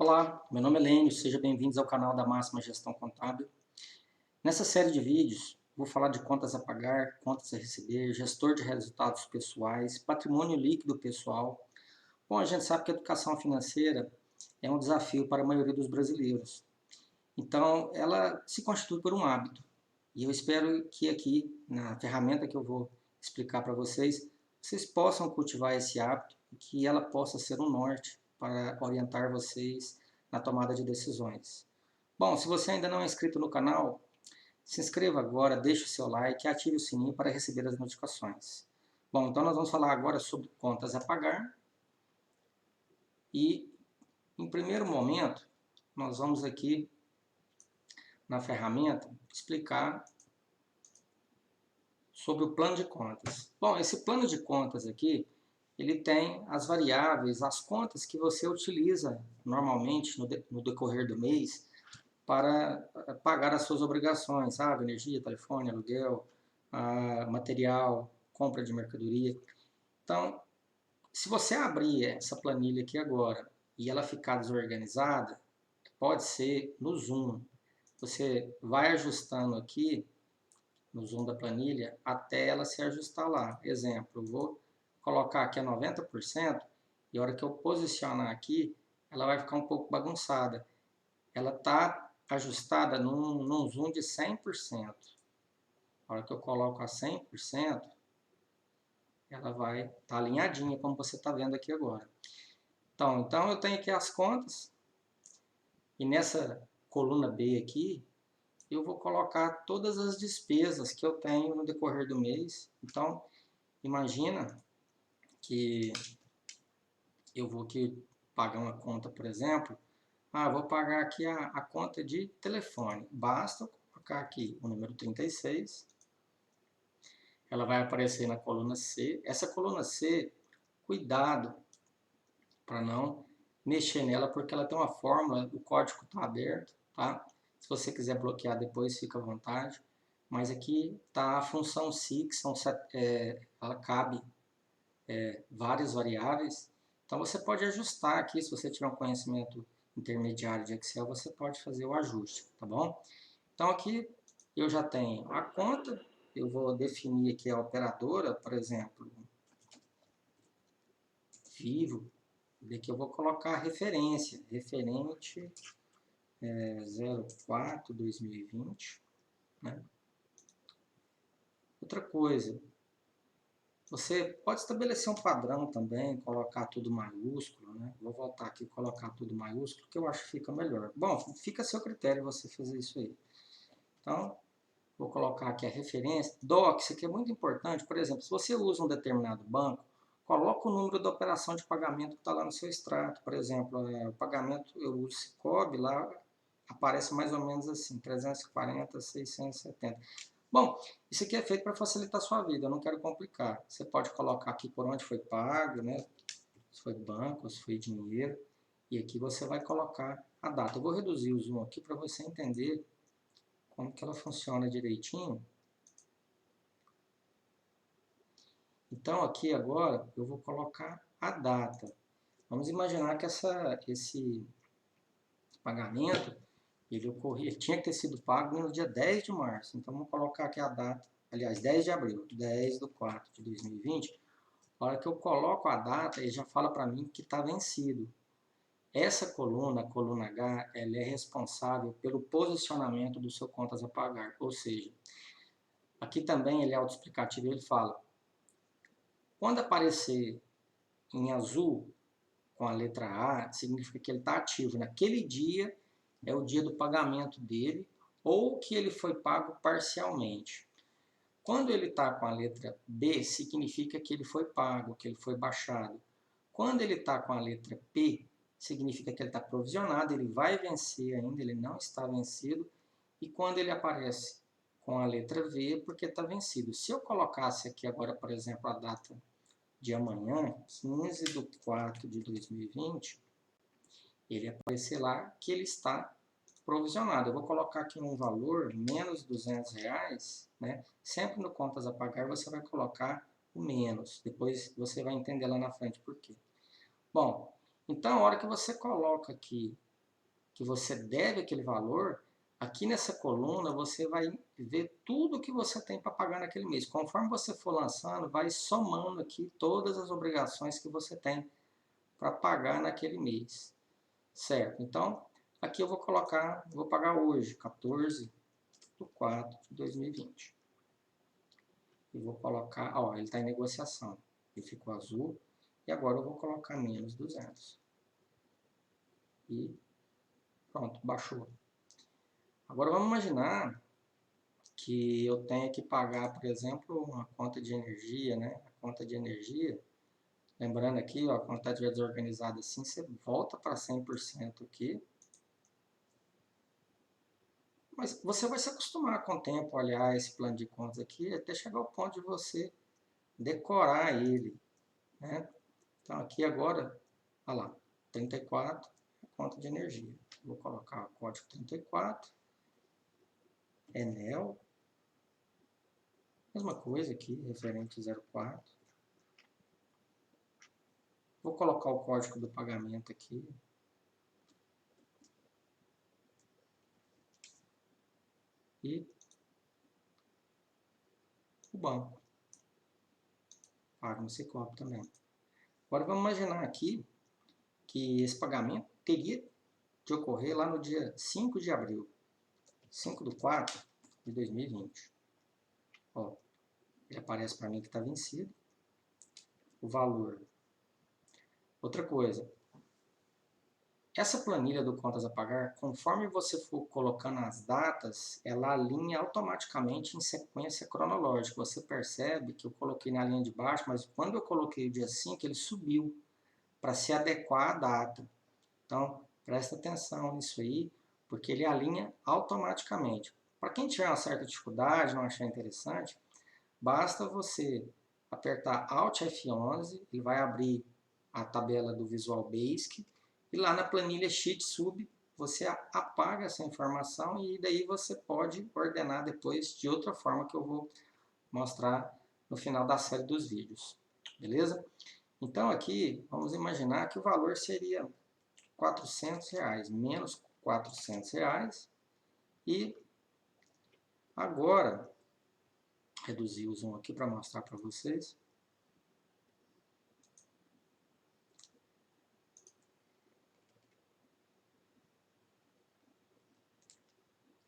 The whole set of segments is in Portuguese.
Olá, meu nome é Lênio, sejam bem-vindos ao canal da Máxima Gestão Contábil. Nessa série de vídeos, vou falar de contas a pagar, contas a receber, gestor de resultados pessoais, patrimônio líquido pessoal. Bom, a gente sabe que a educação financeira é um desafio para a maioria dos brasileiros. Então, ela se constitui por um hábito. E eu espero que aqui, na ferramenta que eu vou explicar para vocês, vocês possam cultivar esse hábito e que ela possa ser um norte para orientar vocês na tomada de decisões. Bom, se você ainda não é inscrito no canal, se inscreva agora, deixe o seu like e ative o sininho para receber as notificações. Bom, então nós vamos falar agora sobre contas a pagar. E, em primeiro momento, nós vamos aqui na ferramenta explicar sobre o plano de contas. Bom, esse plano de contas aqui, ele tem as variáveis, as contas que você utiliza normalmente no decorrer do mês para pagar as suas obrigações, água, energia, telefone, aluguel, material, compra de mercadoria. Então, se você abrir essa planilha aqui agora e ela ficar desorganizada, pode ser no zoom. Você vai ajustando aqui no zoom da planilha até ela se ajustar lá. Exemplo, eu vou colocar aqui a 90% e a hora que eu posicionar aqui, ela vai ficar um pouco bagunçada. Ela está ajustada num zoom de 100%. A hora que eu coloco a 100%, ela vai estar alinhadinha, como você está vendo aqui agora. Então eu tenho aqui as contas, e nessa coluna B aqui, eu vou colocar todas as despesas que eu tenho no decorrer do mês. Então, imagina que eu vou aqui pagar uma conta, por exemplo. Vou pagar aqui a conta de telefone. Basta colocar aqui o número 36. Ela vai aparecer na coluna C. Essa coluna C, cuidado para não mexer nela, porque ela tem uma fórmula, o código está aberto, tá? Se você quiser bloquear depois, fica à vontade. Mas aqui está a função SI, que ela cabe várias variáveis. Então você pode ajustar aqui, se você tiver um conhecimento intermediário de Excel, você pode fazer o ajuste, tá bom? Então aqui eu já tenho a conta, eu vou definir aqui a operadora, por exemplo, Vivo, daqui eu vou colocar a referência, referente 04/2020, né? Outra coisa, você pode estabelecer um padrão também, colocar tudo maiúsculo, né? Vou voltar aqui e colocar tudo maiúsculo, que eu acho que fica melhor. Bom, fica a seu critério você fazer isso aí. Então, vou colocar aqui a referência. DOC, isso aqui é muito importante. Por exemplo, se você usa um determinado banco, coloca o número da operação de pagamento que está lá no seu extrato. Por exemplo, o pagamento, eu uso Cicobi, lá aparece mais ou menos assim, 340, 670. Bom, isso aqui é feito para facilitar a sua vida, eu não quero complicar. Você pode colocar aqui por onde foi pago, né? Se foi banco, se foi dinheiro. E aqui você vai colocar a data. Eu vou reduzir o zoom aqui para você entender como que ela funciona direitinho. Então aqui agora eu vou colocar a data. Vamos imaginar que esse pagamento ele tinha que ter sido pago no dia 10 de março. Então vamos colocar aqui a data, aliás, 10 de abril, 10/4/2020. A hora que eu coloco a data, ele já fala para mim que está vencido. Essa coluna, a coluna H, ela é responsável pelo posicionamento do seu contas a pagar. Ou seja, aqui também ele é autoexplicativo, ele fala, quando aparecer em azul com a letra A, significa que ele está ativo. Naquele dia é o dia do pagamento dele ou que ele foi pago parcialmente. Quando ele está com a letra B, significa que ele foi pago, que ele foi baixado. Quando ele está com a letra P, significa que ele está provisionado, ele vai vencer ainda, ele não está vencido. E quando ele aparece com a letra V, porque está vencido. Se eu colocasse aqui agora, por exemplo, a data de amanhã, 15/4/2020, ele aparecer lá que ele está provisionado. Eu vou colocar aqui um valor, menos R$200, né? Sempre no contas a pagar você vai colocar o menos. Depois você vai entender lá na frente por quê. Bom, então a hora que você coloca aqui que você deve aquele valor, aqui nessa coluna você vai ver tudo que você tem para pagar naquele mês. Conforme você for lançando, vai somando aqui todas as obrigações que você tem para pagar naquele mês. Certo? Então, aqui eu vou colocar, vou pagar hoje, 14/4/2020. E vou colocar, ó, ele está em negociação. Ele ficou azul. E agora eu vou colocar menos 200. E pronto, baixou. Agora vamos imaginar que eu tenha que pagar, por exemplo, uma conta de energia, né? A conta de energia, lembrando aqui, ó, quando está desorganizado assim, você volta para 100% aqui. Mas você vai se acostumar com o tempo a olhar esse plano de contas aqui, até chegar ao ponto de você decorar ele, né? Então aqui agora, olha lá, 34, conta de energia. Vou colocar o código 34, Enel, mesma coisa aqui, referente 04. Vou colocar o código do pagamento aqui. E o banco. Paga no Sicoob também. Agora vamos imaginar aqui que esse pagamento teria de ocorrer lá no dia 5 de abril. 5/4/2020. Ó, ele aparece para mim que está vencido. O valor. Outra coisa. Essa planilha do contas a pagar, conforme você for colocando as datas, ela alinha automaticamente em sequência cronológica. Você percebe que eu coloquei na linha de baixo, mas quando eu coloquei o dia 5, ele subiu para se adequar à data. Então, presta atenção nisso aí, porque ele alinha automaticamente. Para quem tiver uma certa dificuldade, não achar interessante, basta você apertar Alt F11, ele vai abrir a tabela do Visual Basic, e lá na planilha Sheet Sub, você apaga essa informação e daí você pode ordenar depois de outra forma que eu vou mostrar no final da série dos vídeos. Beleza? Então aqui, vamos imaginar que o valor seria R$400, menos R$400. E agora, reduzir o zoom aqui para mostrar para vocês.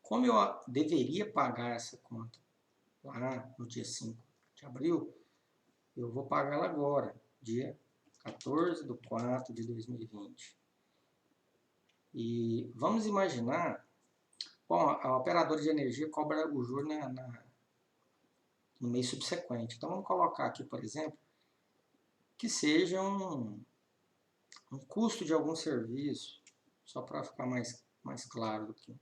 Como eu deveria pagar essa conta lá no dia 5 de abril, eu vou pagá-la agora, dia 14/4/2020. E vamos imaginar, bom, a operadora de energia cobra o juro no mês subsequente. Então vamos colocar aqui, por exemplo, que seja um custo de algum serviço, só para ficar mais claro aqui.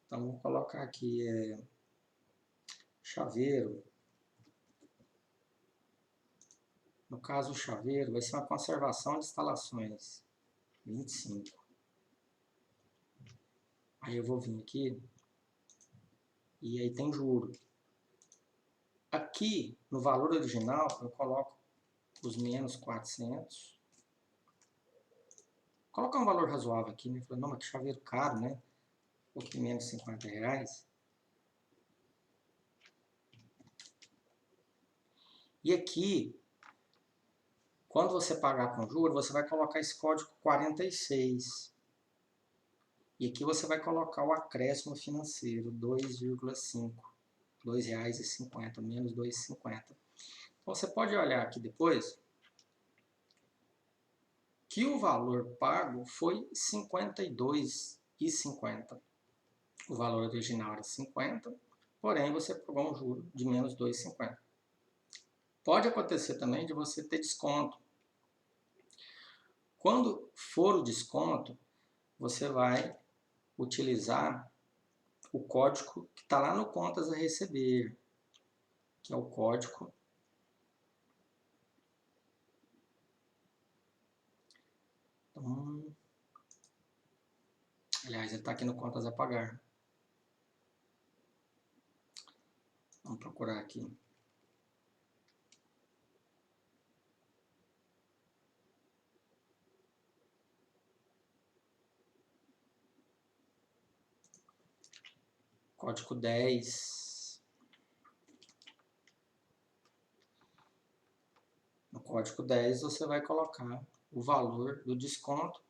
Então vou colocar aqui chaveiro. No caso, o chaveiro vai ser uma conservação de instalações, 25. Aí eu vou vir aqui, e aí tem juro. Aqui, no valor original, eu coloco os menos 400. Colocar um valor razoável aqui, né? Falei, não, mas que chaveiro caro, né? Um pouquinho menos R$50. E aqui, quando você pagar com juros, você vai colocar esse código 46. E aqui você vai colocar o acréscimo financeiro, 2,5. R$2,50, menos R$2,50. Então você pode olhar aqui depois que o valor pago foi R$52,50. O valor original era 50, porém você pagou um juro de menos R$2,50. Pode acontecer também de você ter desconto. Quando for o desconto, você vai utilizar o código que está lá no Contas a Receber, que é o código aliás, ele está aqui no Contas a Pagar. Vamos procurar aqui. código 10. No código 10 você vai colocar o valor do desconto,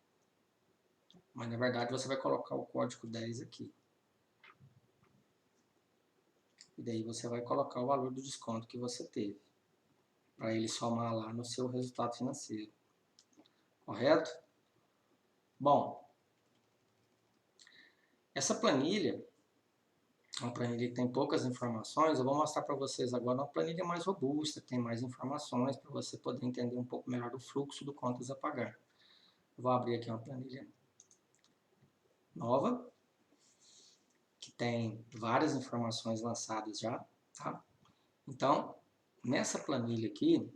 mas na verdade você vai colocar o código 10 aqui. E daí você vai colocar o valor do desconto que você teve, para ele somar lá no seu resultado financeiro. Correto? Bom, essa planilha é uma planilha que tem poucas informações. Eu vou mostrar para vocês agora uma planilha mais robusta, que tem mais informações, para você poder entender um pouco melhor do fluxo do contas a pagar. Eu vou abrir aqui uma planilha nova, que tem várias informações lançadas já, tá? Então, nessa planilha aqui,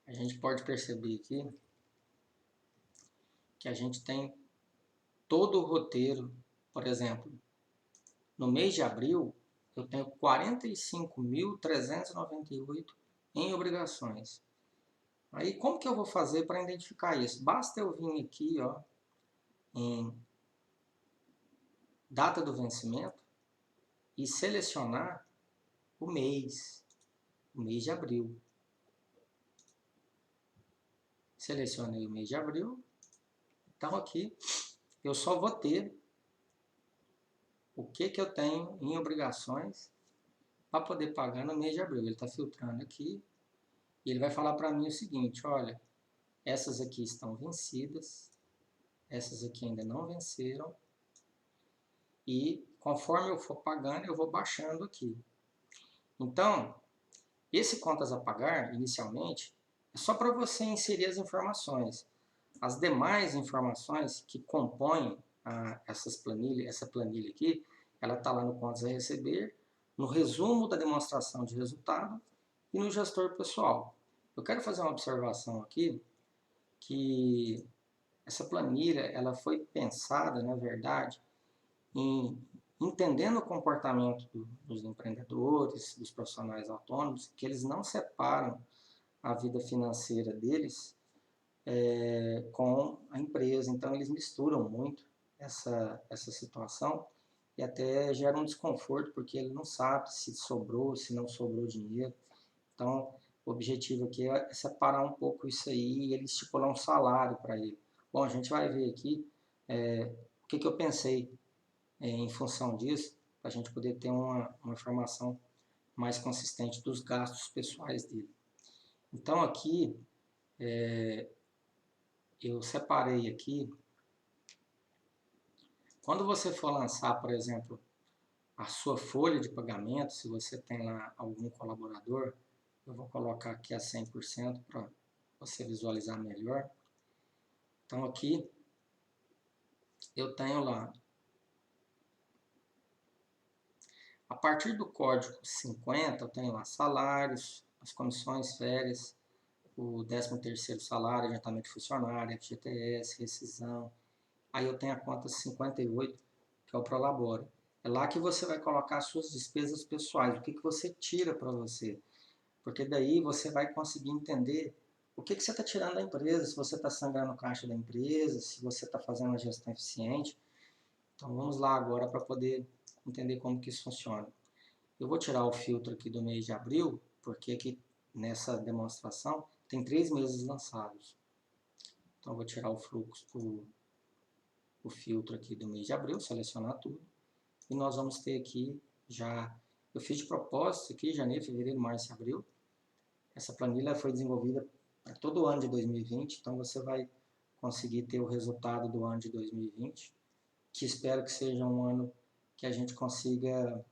a gente pode perceber aqui que a gente tem todo o roteiro. Por exemplo, no mês de abril, eu tenho 45.398 em obrigações. Aí, como que eu vou fazer para identificar isso? Basta eu vir aqui, ó, em data do vencimento e selecionar o mês de abril. Selecionei o mês de abril. Então, aqui, eu só vou ter o que eu tenho em obrigações para poder pagar no mês de abril. Ele está filtrando aqui e ele vai falar para mim o seguinte: olha, essas aqui estão vencidas, essas aqui ainda não venceram, e conforme eu for pagando, eu vou baixando aqui. Então, esse contas a pagar, inicialmente, é só para você inserir as informações. As demais informações que compõem essa planilha aqui, ela está lá no contas a receber, no resumo da demonstração de resultado e no gestor pessoal. Eu quero fazer uma observação aqui, que essa planilha ela foi pensada, na verdade, em entendendo o comportamento dos empreendedores, dos profissionais autônomos, que eles não separam a vida financeira deles com a empresa. Então, eles misturam muito essa situação e até gera um desconforto, porque ele não sabe se sobrou, se não sobrou dinheiro. Então, o objetivo aqui é separar um pouco isso aí e ele estipular um salário para ele. Bom, a gente vai ver aqui o que eu pensei em função disso, para a gente poder ter uma informação mais consistente dos gastos pessoais dele. Então, aqui, eu separei aqui, quando você for lançar, por exemplo, a sua folha de pagamento, se você tem lá algum colaborador, eu vou colocar aqui a 100% para você visualizar melhor. Então, aqui, eu tenho lá, a partir do código 50, eu tenho lá salários, as comissões, férias, o 13º salário, adiantamento de funcionário, FGTS, rescisão. Aí eu tenho a conta 58, que é o Prolabore. É lá que você vai colocar as suas despesas pessoais, o que você tira para você. Porque daí você vai conseguir entender o que você está tirando da empresa, se você está sangrando o caixa da empresa, se você está fazendo uma gestão eficiente. Então vamos lá agora para poder entender como que isso funciona. Eu vou tirar o filtro aqui do mês de abril, porque aqui nessa demonstração tem 3 meses lançados. Então eu vou tirar o fluxo, o filtro aqui do mês de abril, selecionar tudo. E nós vamos ter aqui já, eu fiz de propósito aqui, janeiro, fevereiro, março e abril. Essa planilha foi desenvolvida para todo o ano de 2020, então você vai conseguir ter o resultado do ano de 2020, que espero que seja um ano que a gente consiga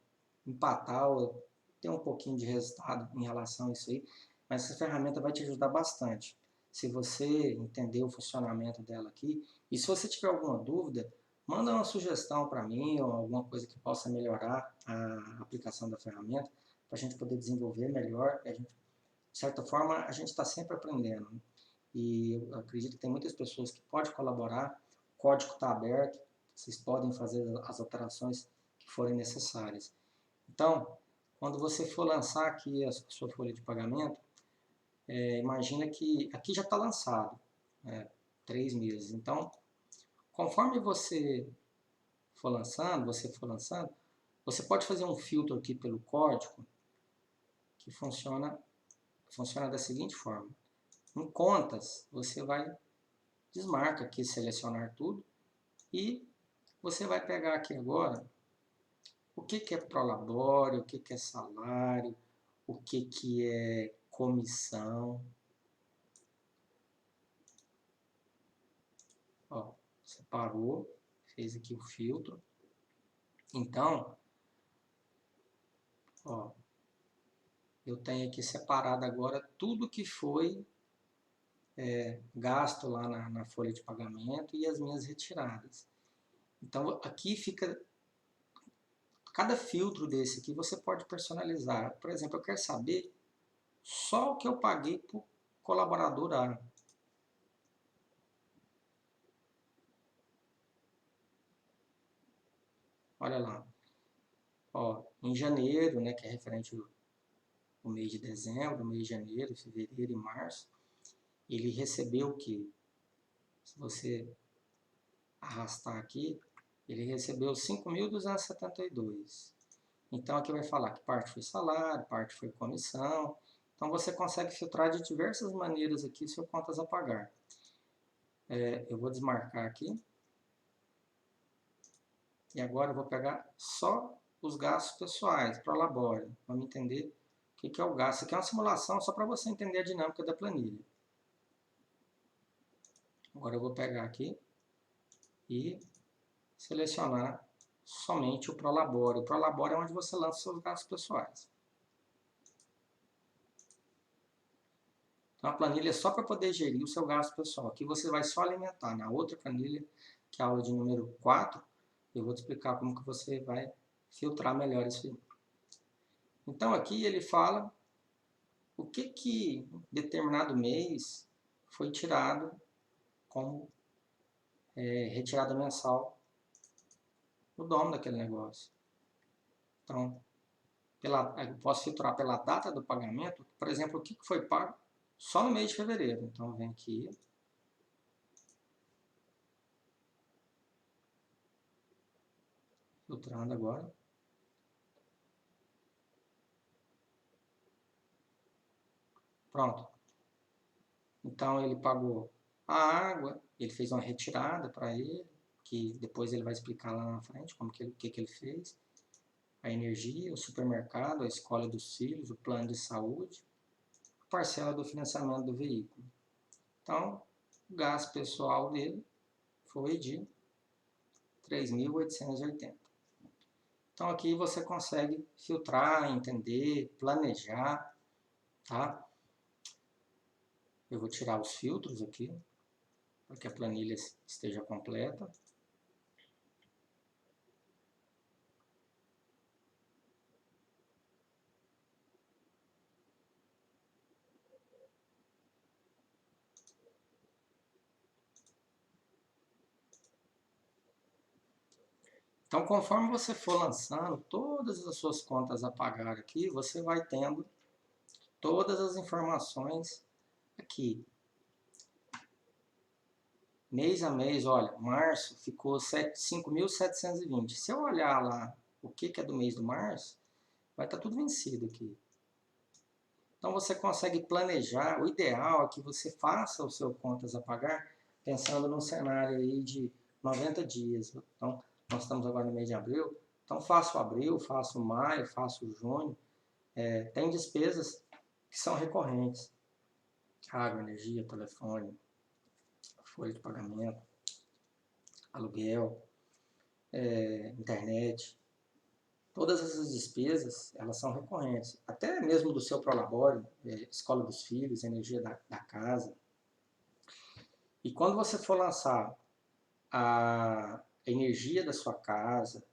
empatar ou ter um pouquinho de resultado em relação a isso aí, mas essa ferramenta vai te ajudar bastante. Se você entender o funcionamento dela aqui, e se você tiver alguma dúvida, manda uma sugestão para mim ou alguma coisa que possa melhorar a aplicação da ferramenta, para a gente poder desenvolver melhor. A gente, de certa forma, a gente está sempre aprendendo, né? E eu acredito que tem muitas pessoas que podem colaborar, o código está aberto, vocês podem fazer as alterações que forem necessárias. Então, quando você for lançar aqui a sua folha de pagamento, imagina que aqui já está lançado, 3 meses. Então, Conforme você for lançando, você pode fazer um filtro aqui pelo código que funciona da seguinte forma. Em contas, você vai desmarca aqui, selecionar tudo, e você vai pegar aqui agora o que é prolabore, o que é salário, o que é comissão. Ó, separou, fez aqui o filtro. Então, ó, eu tenho aqui separado agora tudo que foi gasto lá na folha de pagamento e as minhas retiradas. Então, aqui fica... Cada filtro desse aqui você pode personalizar. Por exemplo, eu quero saber só o que eu paguei por colaborador A. Olha lá. Ó, em janeiro, né, que é referente ao mês de dezembro, mês de janeiro, fevereiro e março, ele recebeu o quê? Se você arrastar aqui, ele recebeu 5.272. Então aqui vai falar que parte foi salário, parte foi comissão. Então você consegue filtrar de diversas maneiras aqui seu contas a pagar. Eu vou desmarcar aqui. E agora eu vou pegar só os gastos pessoais, para Labore. Vamos entender o que é o gasto. Isso aqui é uma simulação só para você entender a dinâmica da planilha. Agora eu vou pegar aqui e selecionar somente o Prolabore. O Prolabore é onde você lança seus gastos pessoais. Então a planilha é só para poder gerir o seu gasto pessoal. Aqui você vai só alimentar. Na outra planilha, que é a aula de número 4, eu vou te explicar como que você vai filtrar melhor isso aí. Então aqui ele fala o que determinado mês foi tirado como retirada mensal no dono daquele negócio. Então, eu posso filtrar pela data do pagamento, por exemplo, o que foi pago só no mês de fevereiro. Então, vem aqui. Filtrando agora. Pronto. Então, ele pagou a água, ele fez uma retirada para ele, que depois ele vai explicar lá na frente como que ele fez. A energia, o supermercado, a escola dos filhos, o plano de saúde, a parcela do financiamento do veículo. Então, o gasto pessoal dele foi de 3.880. Então aqui você consegue filtrar, entender, planejar, tá? Eu vou tirar os filtros aqui, para que a planilha esteja completa. Então, conforme você for lançando todas as suas contas a pagar aqui, você vai tendo todas as informações aqui. Mês a mês, olha, março ficou 5.720. Se eu olhar lá o que é do mês do março, vai estar tudo vencido aqui. Então você consegue planejar, o ideal é que você faça o seu contas a pagar pensando num cenário aí de 90 dias. Então, nós estamos agora no mês de abril, então faço abril, faço maio, faço junho. Tem despesas que são recorrentes. Água, energia, telefone, folha de pagamento, aluguel, internet. Todas essas despesas, elas são recorrentes. Até mesmo do seu Prolabore, escola dos filhos, energia da casa. E quando você for lançar a energia da sua casa,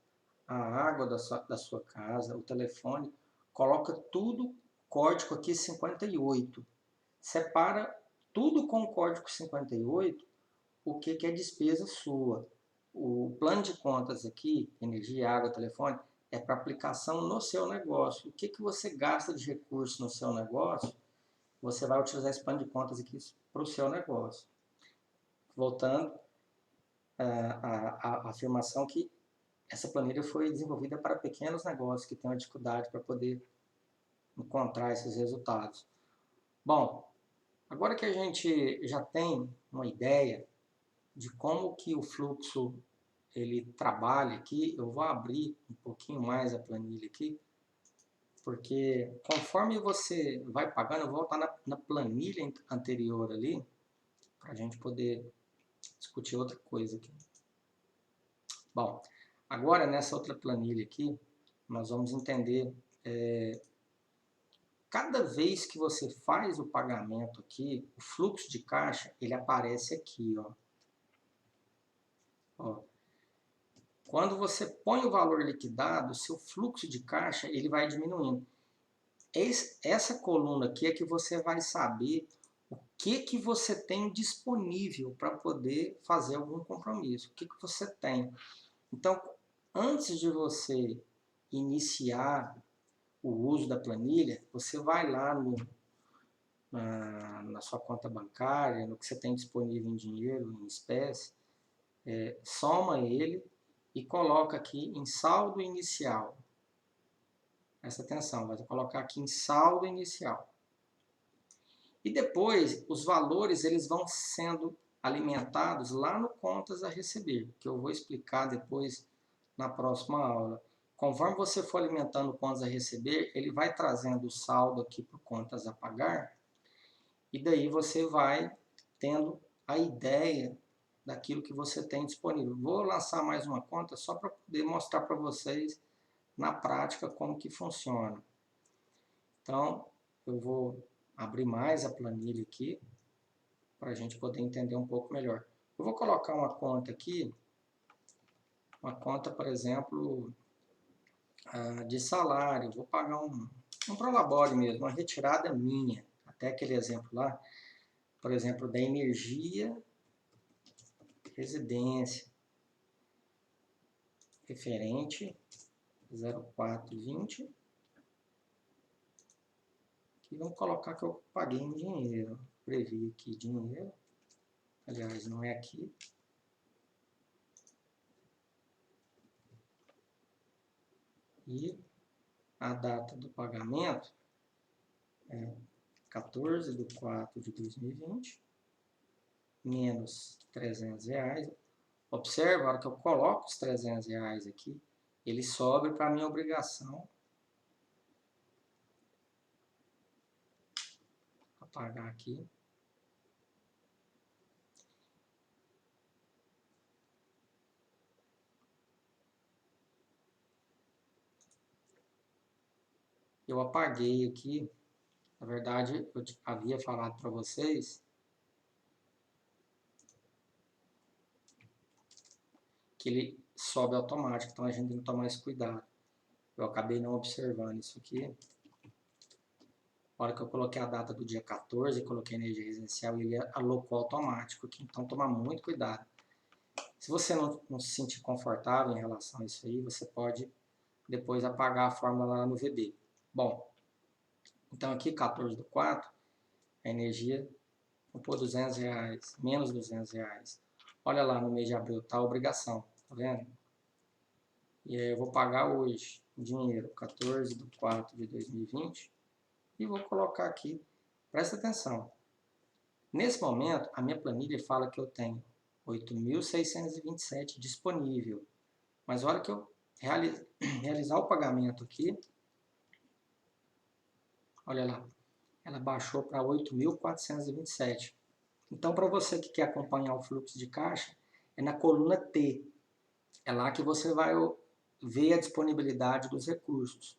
a água da sua casa, o telefone, coloca tudo, código aqui 58. Separa tudo com o código 58, o que é despesa sua. O plano de contas aqui, energia, água, telefone, é para aplicação no seu negócio. O que você gasta de recurso no seu negócio, você vai utilizar esse plano de contas aqui para o seu negócio. Voltando, a afirmação que essa planilha foi desenvolvida para pequenos negócios que têm uma dificuldade para poder encontrar esses resultados. Bom, agora que a gente já tem uma ideia de como que o fluxo ele trabalha aqui, eu vou abrir um pouquinho mais a planilha aqui, porque conforme você vai pagando, eu vou voltar na planilha anterior ali, para a gente poder discutir outra coisa aqui. Bom, agora nessa outra planilha aqui, nós vamos entender, cada vez que você faz o pagamento aqui, o fluxo de caixa, ele aparece aqui, ó. Ó. Quando você põe o valor liquidado, o seu fluxo de caixa ele vai diminuindo. Essa coluna aqui é que você vai saber o que você tem disponível para poder fazer algum compromisso. O que você tem. Então, antes de você iniciar o uso da planilha, você vai lá na sua conta bancária, no que você tem disponível em dinheiro, em espécie, soma ele e coloca aqui em saldo inicial. Presta atenção, vai colocar aqui em saldo inicial. E depois, os valores eles vão sendo alimentados lá no contas a receber, que eu vou explicar depois na próxima aula. Conforme você for alimentando contas a receber, ele vai trazendo o saldo aqui para contas a pagar, e daí você vai tendo a ideia daquilo que você tem disponível. Vou lançar mais uma conta só para poder mostrar para vocês na prática como que funciona. Então, eu vou abrir mais a planilha aqui para a gente poder entender um pouco melhor. Eu vou colocar uma conta aqui, uma conta, por exemplo, de salário. Vou pagar um prolabore mesmo, uma retirada minha. Até aquele exemplo lá, por exemplo, da energia, residência, referente 0420. E vamos colocar que eu paguei em dinheiro. Previ aqui dinheiro. Aliás, não é aqui. E a data do pagamento é 14/4/2020, menos R$300. Observa, a hora que eu coloco os R$300 aqui, ele sobe para a minha obrigação. Vou apagar aqui. Eu apaguei aqui. Na verdade, eu havia falado para vocês que ele sobe automático, então a gente tem que tomar esse cuidado. Eu acabei não observando isso aqui. Na hora que eu coloquei a data do dia 14, coloquei energia residencial, ele alocou automático aqui, então toma muito cuidado. Se você não se sentir confortável em relação a isso aí, você pode depois apagar a fórmula lá no VB. Bom, então aqui 14/4, a energia, vou pôr R$200, menos R$200. Olha lá no mês de abril, tá a obrigação, tá vendo? E aí eu vou pagar hoje, dinheiro, 14/4/2020, e vou colocar aqui, presta atenção. Nesse momento, a minha planilha fala que eu tenho 8.627 disponível, mas a hora que eu realizar o pagamento aqui, olha lá, ela baixou para 8.427. Então, para você que quer acompanhar o fluxo de caixa, é na coluna T. É lá que você vai ver a disponibilidade dos recursos.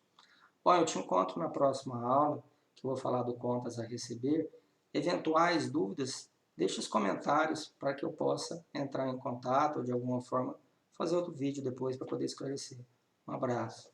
Bom, eu te encontro na próxima aula, que eu vou falar do contas a receber. Eventuais dúvidas, deixe os comentários para que eu possa entrar em contato ou de alguma forma fazer outro vídeo depois para poder esclarecer. Um abraço.